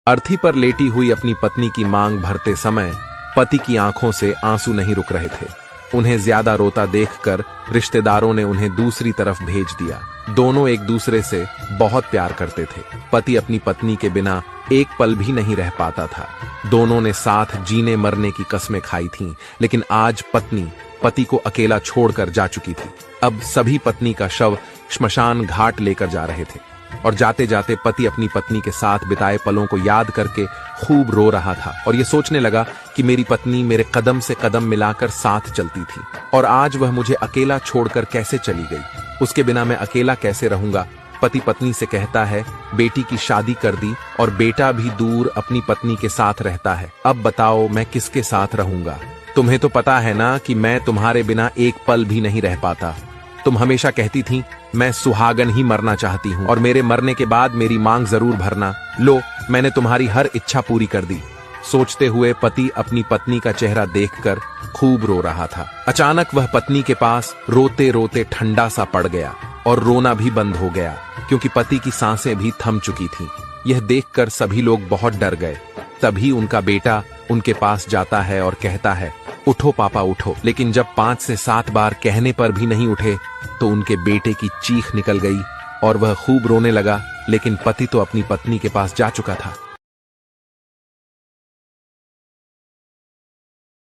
अर्थी पर लेटी हुई अपनी पत्नी की मांग भरते समय पति की आंखों से आंसू नहीं रुक रहे थे। उन्हें ज्यादा रोता देखकर रिश्तेदारों ने उन्हें दूसरी तरफ भेज दिया। दोनों एक दूसरे से बहुत प्यार करते थे। पति अपनी पत्नी के बिना एक पल भी नहीं रह पाता था। दोनों ने साथ जीने मरने की कस्में खाई थीं, लेकिन आज पत्नी पति को अकेला छोड़कर जा चुकी थी। अब सभी पत्नी का शव श्मशान घाट लेकर जा रहे थे और जाते जाते पति अपनी पत्नी के साथ बिताए पलों को याद करके खूब रो रहा था और ये सोचने लगा कि मेरी पत्नी मेरे कदम से कदम मिलाकर साथ चलती थी और आज वह मुझे अकेला छोड़कर कैसे चली गई। उसके बिना मैं अकेला कैसे रहूंगा। पति पत्नी से कहता है, बेटी की शादी कर दी और बेटा भी दूर अपनी पत्नी के साथ रहता है। अब बताओ मैं किसके साथ रहूंगा। तुम्हें तो पता है ना कि मैं तुम्हारे बिना एक पल भी नहीं रह पाता। तुम हमेशा कहती थी मैं सुहागन ही मरना चाहती हूँ और मेरे मरने के बाद मेरी मांग जरूर भरना। लो, मैंने तुम्हारी हर इच्छा पूरी कर दी। सोचते हुए पति अपनी पत्नी का चेहरा देखकर खूब रो रहा था। अचानक वह पत्नी के पास रोते रोते ठंडा सा पड़ गया और रोना भी बंद हो गया क्योंकि पति की सांसें भी थम चुकी थीं। यह देखकर सभी लोग बहुत डर गए। तभी उनका बेटा उनके पास जाता है और कहता है, उठो पापा उठो। लेकिन जब 5 से 7 बार कहने पर भी नहीं उठे तो उनके बेटे की चीख निकल गई और वह खूब रोने लगा। लेकिन पति तो अपनी पत्नी के पास जा चुका था।